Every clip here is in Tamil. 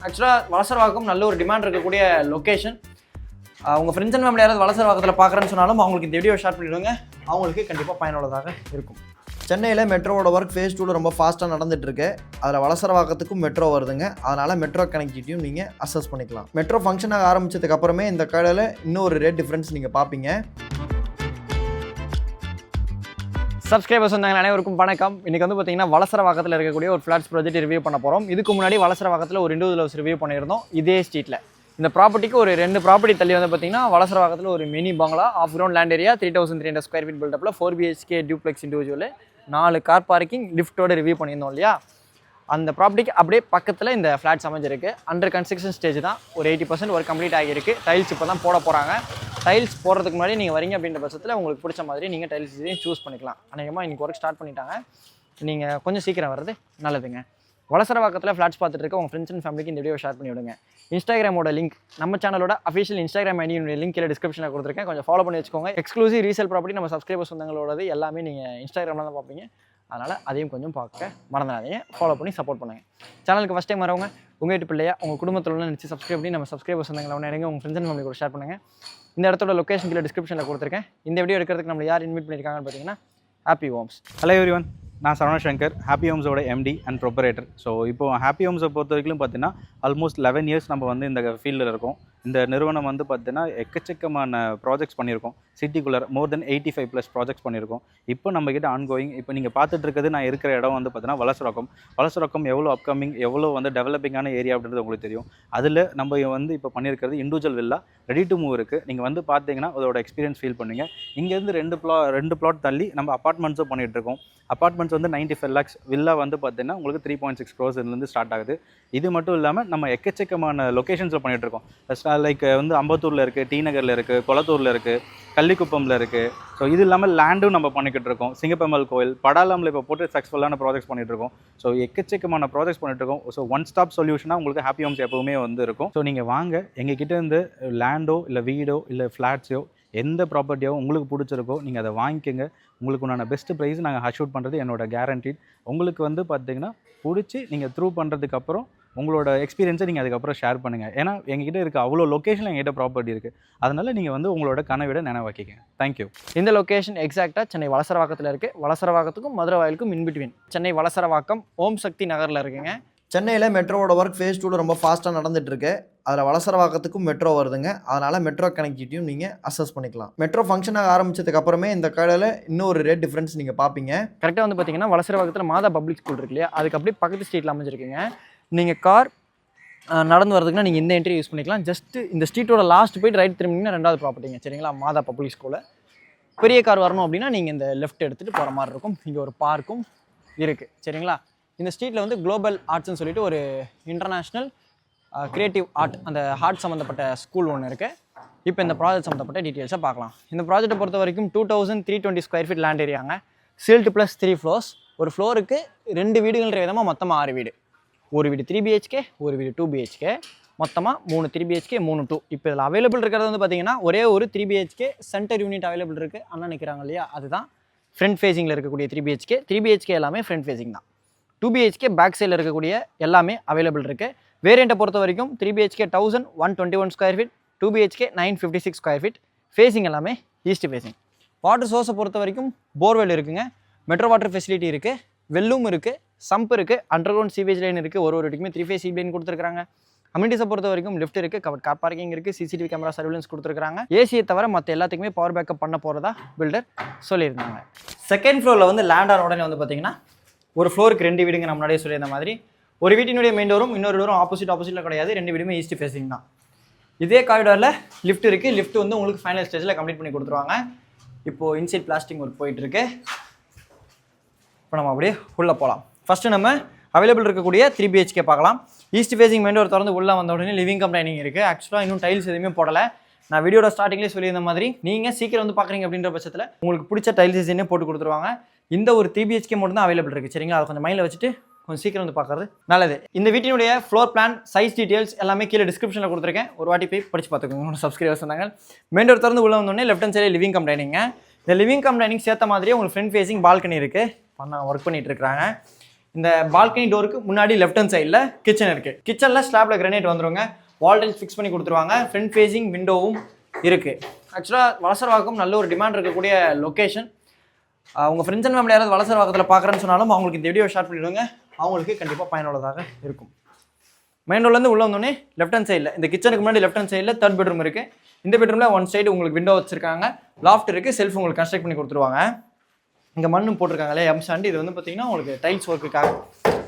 ஆக்சுவலாக வலசரவாக்கம் நல்ல ஒரு டிமாண்ட் இருக்கக்கூடிய லொக்கேஷன். உங்கள் ஃப்ரெண்ட்ஸ் அண்ட் ஃபேமிலி யாராவது வலசரவாக்கத்தில் பார்க்குறேன்னு சொன்னாலும் அவங்களுக்கு இந்த வீடியோ ஷேர் பண்ணிவிடுங்க. அவங்களுக்கு கண்டிப்பாக பயனுள்ளதாக இருக்கும். சென்னையில் மெட்ரோவோட ஒர்க் ஃபேஸ் 2 ரொம்ப ஃபாஸ்ட்டாக நடந்துகிட்ருக்கு. அதில் வலசரவாக்கத்துக்கும் மெட்ரோ வருதுங்க. அதனால் மெட்ரோ கனெக்டிவிட்டியும் நீங்கள் அசஸ் பண்ணிக்கலாம். மெட்ரோ ஃபங்க்ஷன் ஆக ஆரம்பித்ததுக்கு அப்புறமே இந்த கடையில் இன்னும் ஒரு ரேட் டிஃப்ரென்ஸ் நீங்கள் பார்ப்பீங்க. சப்ஸ்கிரைபர்ஸ் வந்தாங்க அனைவருக்கும் வணக்கம். இன்றைக்கி வந்து பார்த்தீங்கன்னா வலசரவாக்கத்தில் இருக்கக்கூடிய ஒரு ஃப்ளாட்ஸ் ப்ராஜெக்ட் ரிவ்யூ பண்ண போகிறோம். இதுக்கு முன்னாடி வலசரவாக்கத்தில் ஒரு இண்டிவிஜுவல் ஹவுஸ் ரிவ்யூ பண்ணியிருந்தோம் இதே ஸ்ட்ரீட்டில். இந்த ப்ராப்பர்ட்டிக்கு ஒரு 2 ப்ராப்பர்ட்டி தள்ளி வந்து பார்த்தீங்கன்னா வலசரவாக்கத்தில் ஒரு mini bungalow of ground land area 3300 square feet பில்டப்பில் 4 BHK duplex individual 4 car parking லிஃப்ட்டோட ரிவ்யூ பண்ணியிருந்தோம் இல்லையா. அந்த ப்ராப்பர்ட்டிக்கு அப்படியே பக்கத்தில் இந்த ஃப்ளாட்ஸ் அமைஞ்சிருக்கு. அண்டர் கன்ஸ்ட்ரக்ஷன் ஸ்டேஜ் தான். ஒரு 80% ஒர்க் கம்ப்ளீட் ஆகியிருக்கு. டைல்ஸ் இப்போ தான் போட போகிறாங்க. டைல்ஸ் போடுறதுக்கு முன்னாடி நீங்கள் வரீங்க அப்படின்ற பட்சத்தில் உங்களுக்கு பிடிச்ச மாதிரி நீங்கள் டைல்ஸ் இதையும் சூஸ் பண்ணிக்கலாம். அநேகமாக இன்றைக்கி ஒர்க் ஸ்டார்ட் பண்ணிட்டாங்க. நீங்கள் கொஞ்சம் சீக்கிரம் வர்றது நல்லதுங்க. வலசரவாக்கத்தில் ஃப்ளாட்ஸ் பார்த்துட்டு இருக்க உங்கள் ஃப்ரெண்ட்ஸ் அண்ட் ஃபேமிலிக்கு இந்த வீடியோ ஷேர் பண்ணி விடுங்க. இன்ஸ்டாகிராமோட லிங்க் நம்ம சேனலோட அஃபிஷியல் இன்ஸ்டாகிராம் ஐடியோட லிங்க் கீழே டிஸ்கிரிப்ஷனில் கொடுத்துருக்கேன். கொஞ்சம் ஃபாலோ பண்ணி வச்சுக்கோங்க. எக்ஸ்க்ளூசிவ் ரீசேல் ப்ராப்பர்ட்டி நம்ம சப்ஸ்கிரைபர்ஸ் வந்தவங்களோடது எல்லாமே நீங்கள் இன்ஸ்டாகிராமில் தான் பார்ப்பீங்க. அதனால் அதையும் கொஞ்சம் பார்க்க மறந்துடாதீங்க. ஃபாலோ பண்ணி சப்போர்ட் பண்ணுங்கள். சேனலுக்கு ஃபஸ்ட் டைம் வரவங்க உங்கள் வீட்டு பிள்ளையா உங்கள் குடும்பத்தில் நினச்சி சப்ஸ்கிரைப் பண்ணி நம்ம சப்ஸ்கிரைபர்ஸ் வந்தவங்களை ஒன்று உங்கள் ஃப்ரெண்ட்ஸ் அண்ட் ஃபேமிலி கூட ஷேர் பண்ணுங்கள். இந்த இடத்தோட லொக்கேஷன் கீழே டிஸ்கிரிப்ஷனில் கொடுத்துருக்கேன். இந்த வீடியோ எடுக்கிறதுக்கு நம்ம யார் இன்வைட் பண்ணியிருக்காங்கன்னு பார்த்தீங்கன்னா ஹாப்பி ஹோம்ஸ். ஹலோ எவ்ரிவன், நான் சரவண சங்கர், ஹாப்பி ஹோம்ஸோட MD அண்ட் ப்ரொப்பரேட்டர். ஸோ இப்போ ஹாப்பி ஹோம்ஸை பொறுத்த வரைக்கும் பார்த்தீங்கன்னா ஆல்மோஸ்ட் 11 இயர்ஸ் நம்ம வந்து இந்த ஃபீல்டில் இருக்கோம். இந்த நிறுவனம் வந்து பார்த்தீங்கன்னா எக்கச்சக்கமான ப்ராஜெக்ட்ஸ் பண்ணியிருக்கோம். சிட்டிக்குள்ளே மோர் தென் 85+ ப்ராஜெக்ட்ஸ் பண்ணியிருக்கோம். இப்போ நம்மக்கிட்ட ஆன்கோயிங் இப்போ நீங்கள் பார்த்துட்டு இருக்கிறது நான் இருக்கிற இடம் வந்து பார்த்தீங்கன்னா வலசரவாக்கம் எவ்வளோ அப்கமிங் எவ்வளோ வந்து டெவலப்பிங்கான ஏரியா அப்படின்றது உங்களுக்கு தெரியும். அதில் நம்ம வந்து இப்போ பண்ணியிருக்கிறது individual villa ready to move இருக்குது. நீங்கள் வந்து பார்த்தீங்கன்னா அதோட எக்ஸ்பீரியன்ஸ் ஃபீல் பண்ணுவீங்க. இங்கேருந்து 2 பிளாட் தள்ளி நம்ம அப்பார்ட்மெண்ட்ஸும் பண்ணிகிட்ருக்கோம். அப்பார்ட்மெண்ட்ஸ் வந்து 95 lakhs, வில்லா வந்து பார்த்தீங்கன்னா உங்களுக்கு 3.6 crores ஸ்டார்ட் ஆகுது. இது மட்டும் இல்லாமல் நம்ம எக்கச்சக்கமான லொக்கேஷன்ஸில் பண்ணிகிட்ருக்கோம். லைக் வந்து அம்பத்தூரில் இருக்குது, டி நகரில் இருக்குது, கொளத்தூரில் இருக்குது, கள்ளிக்குப்பமில் இருக்குது. ஸோ இது இல்லாமல் லேண்டும் நம்ம பண்ணிக்கிட்டு இருக்கோம். சிங்கப்பெருமாள் கோயில், படாலாமில் இப்போ போட்டு சக்ஸஸ்ஃபுல்லான ப்ராஜெக்ட்ஸ் பண்ணிகிட்ருக்கோம். ஸோ எக்கச்சக்கமான ப்ராஜெக்ட்ஸ் பண்ணிகிட்ருக்கோம். ஸோ ஒன் ஸ்டாப் சொல்யூஷனாக உங்களுக்கு ஹாப்பி ஹோம்ஸ் எப்போவுமே வந்து இருக்கும். ஸோ நீங்கள் வாங்க, எங்ககிட்ட இருந்து லேண்டோ இல்லை வீடோ இல்லை ஃப்ளாட்ஸோ எந்த ப்ராப்பர்ட்டியோ உங்களுக்கு பிடிச்சிருக்கோ நீங்கள் அதை வாங்கிக்கோங்க. உங்களுக்கு உண்டான பெஸ்ட் ப்ரைஸ் நாங்கள் ஹஷூட் பண்ணுறது என்னோட கேரண்டீட். உங்களுக்கு வந்து பார்த்தீங்கன்னா பிடிச்சி நீங்கள் த்ரூ பண்ணுறதுக்கப்புறம் உங்களோட எக்ஸ்பீரியன்ஸை நீங்கள் அதுக்கப்புறம் ஷேர் பண்ணுங்கள். ஏன்னா எங்ககிட்ட இருக்க அவ்வளோ லொக்கேஷனில் எங்ககிட்ட ப்ராப்பர்ட்டி இருக்குது. அதனால் நீங்கள் வந்து உங்களோட கனவிட நினைவாக்கிங்க. தேங்க்யூ. இந்த லொக்கேஷன் எக்ஸாக்டாக சென்னை வலசரவாக்கத்தில் இருக்குது. வலசரவாக்கத்துக்கும் மதுரை வாயிலுக்கும் இன்பிட்வீன் சென்னை வலசரவாக்கம் ஓம் சக்தி நகரில் இருக்குங்க. சென்னையில் மெட்ரோவோட ஒர்க் ஃபேஸ் 2 ரொம்ப ஃபாஸ்ட்டாக நடந்துகிட்ருக்கு. அதில் வலசரவாக்கத்துக்கும் மெட்ரோ வருதுங்க. அதனால் மெட்ரோ கனெக்டிவிட்டியும் நீங்கள் அசஸ் பண்ணிக்கலாம். மெட்ரோ ஃபங்க்ஷன் ஆக ஆரம்பித்ததுக்கு அப்புறமே இந்த கடையில் இன்னும் ஒரு ரேட் டிஃப்ரென்ஸ் நீங்கள் பார்ப்பீங்க. கரெக்டாக வந்து பார்த்தீங்கன்னா வலசரவாக்கத்தில் மாதா பப்ளிக் ஸ்கூல் இருக்கு இல்லையா, அதுக்கு அப்படியே பக்கத்து ஸ்ட்ரீட்டில் அமைஞ்சிருக்குங்க. நீங்கள் கார் நடந்து வரதுக்குன்னா நீங்கள் இந்த என்ட்ரி யூஸ் பண்ணிக்கலாம். ஜஸ்ட்டு இந்த ஸ்ட்ரீட்டோட லாஸ்ட் போய்ட்டு ரைட் திரும்பிங்கன்னா 2வது ப்ராப்பர்ட்டிங்க. சரிங்களா, மாதா பப்ளிக் ஸ்கூலில் பெரிய கார் வரணும் அப்படின்னா நீங்கள் இந்த லெஃப்ட் எடுத்துகிட்டு போகிற மாதிரி இருக்கும். இங்கே ஒரு பார்க்கும் இருக்குது. சரிங்களா, இந்த ஸ்ட்ரீட்டில் வந்து குளோபல் ஆர்ட்ஸ்னு சொல்லிட்டு ஒரு இன்டர்நேஷ்னல் கிரியேட்டிவ் ஆர்ட் அந்த ஆர்ட் சம்மந்தப்பட்ட ஸ்கூல் ஒன்று இருக்குது. இப்போ இந்த ப்ராஜெக்ட் சம்மந்தப்பட்ட டீட்டெயில்ஸை பார்க்கலாம். இந்த ப்ராஜெக்ட்டை பொறுத்த வரைக்கும் 2320 ஸ்கொயர் ஃபீட் லேண்ட் ஏரியாங்க. Stilt plus 3 floors. ஒரு ஃப்ளோருக்கு 2 வீடுகள்ன்ற விதமாக மொத்தமாக 6 வீடு. ஒரு வீடு 3 BHK, ஒரு வீடு 2 BHK, மொத்தமாக 3 3 BHK 3 2. இப்போ இதில் அவைலபிள் இருக்கிறது வந்து பார்த்தீங்கன்னா ஒரே ஒரு 3 BHK சென்டர் யூனிட் அவைலபிள் இருக்குது. அண்ணா நிற்கிறாங்க இல்லையா, அதுதான் ஃப்ரண்ட் ஃபேஸிங்கில் இருக்கக்கூடிய 3 BHK. 3 BHK எல்லாமே ஃப்ரண்ட் ஃபேஸிங் தான். 2 BHK பேக் சைடில் இருக்கக்கூடிய எல்லாமே அவைலபிள் இருக்குது. வேரியண்ட்டை பொறுத்த வரைக்கும் 3 BHK 1121 square feet, 2 BHK 956 square feet. Facing எல்லாமே ஈஸ்ட் ஃபேஸிங். வாட்டர் சோர்ஸை பொறுத்த வரைக்கும் போர்வெல் இருக்குங்க. மெட்ரோ வாட்டர் ஃபெசிலிட்டி இருக்குது, வெல்லும் இருக்குது, சம்ப் இருக்குது, அண்டர் கிரவுண்ட் சீவேஜ் லைன் இருக்குது. ஒரு வீட்டுக்குமே 3 phase சீப் லைன் கொடுத்துருக்காங்க. அமினிட்டிஸை பொறுத்த வரைக்கும் லிஃப்ட் இருக்குது, கவர் கார் பார்க்கிங் இருக்குது, CCTV கேமரா சர்வேலன்ஸ் கொடுத்துருக்காங்க. ஏசியை தவிர மற்ற எல்லாத்துக்குமே பவர் பேக்கப் பண்ண போகிறதா பில்டர் சொல்லியிருந்தாங்க. செகண்ட் ஃப்ளோரில் வந்து லேண்ட் ஆன உடனே வந்து பார்த்தீங்கன்னா ஒரு ஃப்ளோருக்கு 2 வீடுங்க. நம்ம முன்னாடியே சொல்லியிருந்த மாதிரி ஒரு வீட்டினுடைய மெயின் டோரும் இன்னொரு டோரும் ஆப்போசிட்டில் கிடையாது. 2 வீடுமே ஈஸ்ட் ஃபேஸிங் தான். இதே காரிடாரில் லிஃப்ட் இருக்குது. லிஃப்ட் வந்து உங்களுக்கு ஃபைனல் ஸ்டேஜில் கம்ப்ளீட் பண்ணி கொடுத்துருவாங்க. இப்போது இன்சைட் பிளாஸ்டிக் ஒர்க் போயிட்டுருக்கு. இப்போ நம்ம அப்படியே உள்ளே போகலாம். ஃபஸ்ட்டு நம்ம அவைலபிள் இருக்கக்கூடிய 3 BHK பார்க்கலாம். ஈஸ்ட் ஃபேஸிங் மெயின் டோர் திறந்து உள்ளே வந்த உடனே லிவிங் கம் டைனிங் இருக்குது. ஆக்சுவலாக இன்னும் டைல்ஸ் எதுவுமே போடலை. நான் வீடியோட ஸ்டார்டிங்லேயே சொல்லியிருந்த மாதிரி நீங்கள் சீக்கிரம் வந்து பார்க்குறீங்க அப்படின்ற பட்சத்தில் உங்களுக்கு பிடிச்ச டைல்ஸ் டிசைனே போட்டு கொடுத்துருவாங்க. இந்த ஒரு 3 BHK மட்டும் தான் அவைலபிள் இருக்குது. சரிங்களா, அதை கொஞ்சம் மைண்டில் வச்சுட்டு கொஞ்சம் சீக்கிரம் வந்து பார்க்குறது நல்லது. இந்த வீட்டினுடைய ஃப்ளோர் பிளான், சைஸ் டீட்டெயில்ஸ் எல்லாமே கீழே டிஸ்கிரிப்ஷனில் கொடுத்துருக்கேன். ஒரு வாட்டி போய் படித்து பார்த்துக்கோங்க. சப்ஸ்கிரைபர்ஸ் சொன்னாங்க. மெயின் டோர் திறந்து உள்ளே வந்தோடனே லெஃப்ட் ஹேண்ட் சைடில் லிவிங் கம் டைனிங்க. இந்த லிவிங் கம் டைனிங் சேர்த்த மாதிரியே உங்களுக்கு ஃப்ரண்ட் ஃபேஸிங் பால்கனி இருக்குது. பண்ண ஒர்க் பண்ணிகிட்டு இருக்கிறாங்க. இந்த பால்கனி டோருக்கு முன்னாடி லெஃப்ட் ஹேண்ட் சைடில் கிச்சன் இருக்குது. கிச்சனில் ஸ்லாப்பில் கிரானைட் வந்துருங்க. வால் டைல்ஸ் ஃபிக்ஸ் பண்ணி கொடுத்துருவாங்க. ஃப்ரண்ட் ஃபேஸிங் விண்டோவும் இருக்குது. ஆக்சுவலாக வலசரவாக்கம் நல்ல ஒரு டிமாண்ட் இருக்கக்கூடிய லொக்கேஷன். உங்கள் ஃப்ரெண்ட்ஸ் அண்ட் ஃபேமிலி யாராவது வலசரவாக்கத்தில் பார்க்குறேன்னு சொன்னாலும் அவங்களுக்கு இந்த வீடியோ ஷேர் பண்ணிவிடுங்க. அவங்களுக்கு கண்டிப்பாக பயனுள்ளதாக இருக்கும். மெயின் ரோட்லேருந்து உள்ளே வந்தோடனே லெஃப்ட் ஹேண்ட் சைடில் இந்த கிச்சனுக்கு முன்னாடி லெஃப்ட் ஹேண்ட் சைடில் 3rd பெட்ரூம் இருக்குது. இந்த பெட்ரூமில் ஒன் சைடு உங்களுக்கு விண்டோ வச்சிருக்காங்க. லாஃப்ட் இருக்குது. செல்ஃப் உங்களுக்கு கன்ஸ்ட்ரக்ட் பண்ணி கொடுத்துருவாங்க. இங்கே மண்ணும் போட்டிருக்காங்களே எம்சாண்ட். இது வந்து பார்த்திங்கன்னா உங்களுக்கு டைல்ஸ் ஒர்க்குக்காக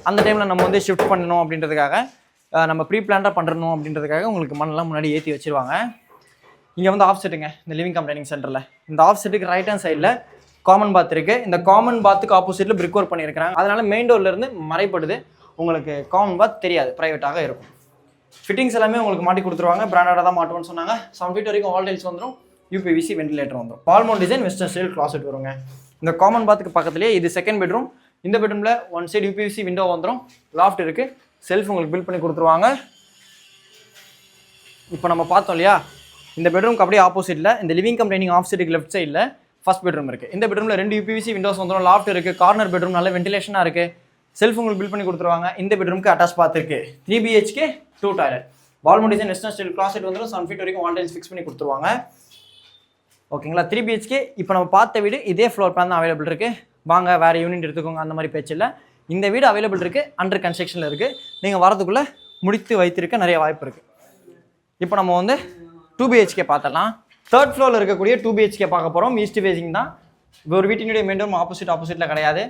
அந்த டைமில் நம்ம வந்து ஷிஃப்ட் பண்ணணும் அப்படின்றதுக்காக நம்ம ப்ரீ பிளான்டாக பண்ணுறணும் அப்படின்றதுக்காக உங்களுக்கு மண்ணெல்லாம் முன்னாடி ஏற்றி வச்சுருவாங்க. இங்கே வந்து ஆஃப் செட்டுங்க இந்த லிவிங் கம் டைனிங் சென்டரில். இந்த ஆஃப் செட்டுக்கு ரைட் ஹேண்ட் சைடில் காமன் பாத் இருக்குது. இந்த காமன் பாத்துக்கு ஆப்போசிட்டில் பிரிக் ஒர்க் பண்ணியிருக்கிறாங்க. அதனால் மெயின் டோர்லேருந்து மறைப்படுது. உங்களுக்கு காமன் பாத் தெரியாது, ப்ரைவேட்டாக இருக்கும். ஃபிட்டிங்ஸ் எல்லாமே உங்களுக்கு மாட்டி கொடுத்துருவாங்க. பிராண்டடாக தான் மாட்டுவோன்னு சொன்னாங்க. 7 feet வரைக்கும் வால் டைல்ஸ் வந்துடும். யூபிவிசி வென்டிலேட்டர் வந்துடும். பால்மோன் டிசைன் வெஸ்டர்ன் ஸ்டைல் கிளாசெட் வருங்க. இந்த காமன் பாத்துக்கு பக்கத்துலேயே இது 2nd பெட்ரூம். இந்த பெட்ரூமில் ஒன் சைடு யூபிவிசி விண்டோ வந்துடும். லாஃப்ட் இருக்குது. செல்ஃப் உங்களுக்கு பில்ட் பண்ணி கொடுத்துருவாங்க. இப்போ நம்ம பார்த்தோம் இல்லையா, இந்த பெட்ரூம்க்கு அப்படியே ஆப்போசிட்டில் இந்த லிவிங் கம் டைனிங் ஆஃப் சைடுக்கு லெஃப்ட் சைடில் ஃபர்ஸ்ட் பெட்ரூம் இருக்குது. இந்த பெட்ரூமில் 2 யூபிவிசி விண்டோஸ் வந்துடும். லாஃப்ட் இருக்குது. கார்னர் பெட்ரூம் நல்ல வென்டிலேஷனாக இருக்குது. செல்ஃப் உங்களுக்கு பில்ட் பண்ணி கொடுத்துருவாங்க. இந்த பெட்ரூமுக்கு அட்டாச் பாத் இருக்குது. 3 BHK 2 டாய்லெட். பால்மோன் டிசைன் வெஸ்டர்ன் ஸ்டைல் கிளாசெட் வந்துடும். 7 feet வரைக்கும் வால் டைல்ஸ் ஃபிக்ஸ் பண்ணி கொடுத்துருவாங்க. ஓகேங்களா. 3 BHK. இப்போ நம்ம பார்த்த வீடு இதே ஃப்ளோர் பிளான் தான் அவைலபிள் இருக்குது. வாங்க வேறு யூனிட் எடுத்துக்கோங்க அந்த மாதிரி பேச்சு இல்லை. இந்த வீடு அவைலபிள் இருக்குது. அண்டர் கன்ஸ்ட்ரக்ஷனில் இருக்குது. நீங்கள் வரதுக்குள்ளே முடித்து வைத்திருக்க நிறைய வாய்ப்பு இருக்குது. இப்போ நம்ம வந்து 2 BHK பார்த்துடலாம். 3rd ஃப்ளோரில் இருக்கக்கூடிய 2 BHK பார்க்க போகிறோம். ஈஸ்ட் ஃபேஸிங் தான். ஒரு வீட்டினுடைய மெயின் டோர் ஆப்போசிட்டில் கிடையாது.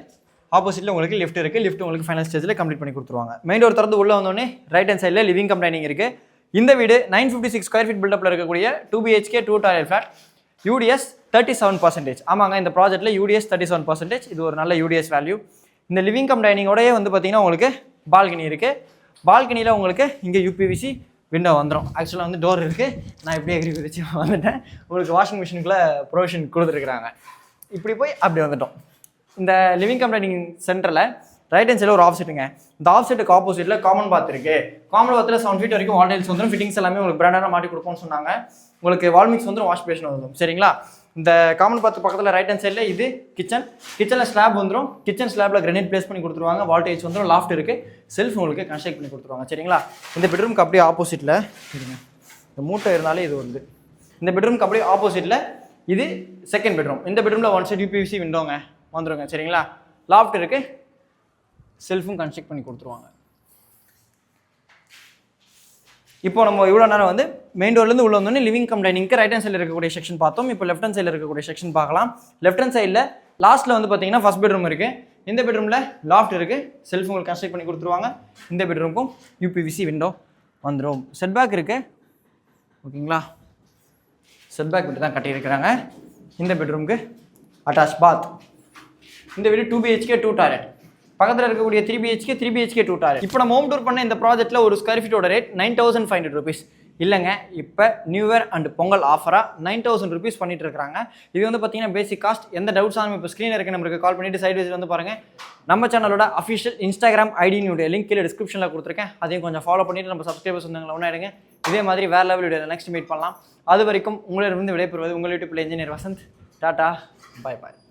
ஆப்போசிட்டில் உங்களுக்கு லிஃப்ட் இருக்குது. லிஃப்ட் உங்களுக்கு ஃபைனல் ஸ்டேஜில் கம்ப்ளீட் பண்ணி கொடுத்துருவாங்க. மெயின் டோர் திறந்து உள்ளே வந்தோடனே ரைட் ஹேண்ட் சைடில் லிவிங் கம் டைனிங் இருக்குது. இந்த வீடு 956 ஸ்கொயர் ஃபீட் பில்டப்பில் இருக்கக்கூடிய 2 BHK 2 டாய்லெட் ஃப்ளாட். UDS 37%. ஆமாங்க, இந்த ப்ராஜெக்ட்டில் UDS 37%. இது ஒரு நல்ல UDS வேல்யூ. இந்த லிவிங் கம் டைனிங்கோடயே வந்து பார்த்தீங்கன்னா உங்களுக்கு பால்கனி இருக்குது. பால்கனியில் உங்களுக்கு இங்கே UPVC விண்டோ வந்துடும். ஆக்சுவலாக வந்து டோர் இருக்குது. நான் இப்படியே எகிரி குதிச்சு வந்துட்டேன். உங்களுக்கு வாஷிங் மிஷினுக்குள்ளே ப்ரொவிஷன் கொடுத்துருக்குறாங்க. இப்படி போய் அப்படி வந்துட்டோம். இந்த லிவிங் கம் டைனிங் சென்டரில் ரைட் ஹேண்ட் சைடில் ஒரு ஆஃப் செட்டுங்க. இந்த ஆஃப் செட்டுக்கு ஆப்போசிட்டில் காமன் பாத் இருக்குது. காமன் பாத்தில் 7 feet வரைக்கும் வால் டைல்ஸ் வந்துடும். ஃபிட்டிங்ஸ் எல்லாமே உங்களுக்கு பிராண்டாக மாட்டி கொடுப்போம்னு சொன்னாங்க. உங்களுக்கு வால் மிக்ஸ் வந்துடும். வாஷ் பேஷன் வந்துடும். சரிங்களா. இந்த காமன் பாத் பக்கத்தில் ரைட் ஹேண்ட் சைடில் இது கிச்சன். கிச்சனில் ஸ்லாப் வந்துடும். கிச்சன் ஸ்லாப்பில் கிரானைட் பிளேஸ் பண்ணி கொடுத்துருவாங்க. வால் டைல்ஸ் வந்துடும். லாஃப்ட் இருக்குது. செல்ஃப் உங்களுக்கு கன்ஸ்ட்ரக்ட் பண்ணி கொடுத்துருவாங்க. சரிங்களா. இந்த பெட்ரூமுக்கு அப்படியே ஆப்போசிட்டில் இருங்க, இந்த மூட்டை இருந்தாலே இது வருது. இந்த பெட்ரூமுக்கு அப்படியே ஆப்போசிட்டில் இது 2nd பெட்ரூம். இந்த பெட்ரூமில் ஒன் சைடு UPVC விண்டோங்க வந்துருங்க. சரிங்களா. லாஃப்ட் இருக்குது. செல்ஃபும் கன்ஸ்ட்ரக்ட் பண்ணி கொடுத்துருவாங்க. இப்போ நம்ம இவ்வளோ நேரம் வந்து மெயின் டோர்லேருந்து உள்ள வந்தோடனே லிவிங் கம் டைனிங்க்கு ரைட் ஹேண்ட் சைடில் இருக்கக்கூடிய செக்ஷன் பார்த்தோம். இப்போ லெஃப்ட் ஹேண்ட் சைடில் இருக்கக்கூடிய செக்ஷன் பார்க்கலாம். லெஃப்ட் ஹேண்ட் சைடில் லாஸ்ட்டில் வந்து பார்த்தீங்கன்னா ஃபர்ஸ்ட் பெட்ரூம் இருக்குது. இந்த பெட்ரூமில் லாஃப்ட் இருக்குது. செல்ஃப் உங்களுக்கு கன்ஸ்ட்ரக்ட் பண்ணி கொடுத்துருவாங்க. இந்த பெட்ரூமுக்கும் UPVC விண்டோ வந்துடும். செட்பேக் இருக்குது. ஓகேங்களா. செட்பேக் விட்டு தான் கட்டியிருக்கிறாங்க. இந்த பெட்ரூமுக்கு அட்டாச் பாத். இந்த வீடு 2 BHK 2 டாய்லெட். பக்கத்தில் இருக்கக்கூடிய 3 BHK 2 டாய்லெட். இப்போ நம்ம ஹோம் டூர் பண்ண இந்த ப்ராஜெக்ட்டில் ஒரு ஸ்கொயர் ஃபீட்டோட ரேட் 9500 rupees. இல்லைங்க, இப்போ நியூ இயர் அண்ட் பொங்கல் ஆஃபராக 9000 rupees பண்ணிட்டு இருக்காங்க. இது வந்து பார்த்தீங்கன்னா பேசிக் காஸ்ட். எந்த டவுட்ஸ் ஆகும் இப்போ ஸ்க்ரீனில் இருக்க நம்பருக்கு கால் பண்ணிவிட்டு சைட் வைஸ் வந்து பாருங்கள். நம்ம சேனலோட அஃபிஷியல் இன்ஸ்டாகிராம் ஐடியினுடைய லிங்க் கீழே டிஸ்கிரிப்ஷனில் கொடுத்துருக்கேன். அதையும் கொஞ்சம் ஃபாலோ பண்ணிவிட்டு நம்ம சப்ஸ்கிரைபர்ஸ் வந்தாங்களா ஒன்றா எடுங்க. இதே மாதிரி வேறு லெவல் வீடியோ நெக்ஸ்ட் மீட் பண்ணலாம். அது வரைக்கும் உங்களிடமிருந்து விடைபெறுவது உங்கள் யூடியூப்ல இன்ஜினியர் வசந்த். டாடா, பாய் பாய்.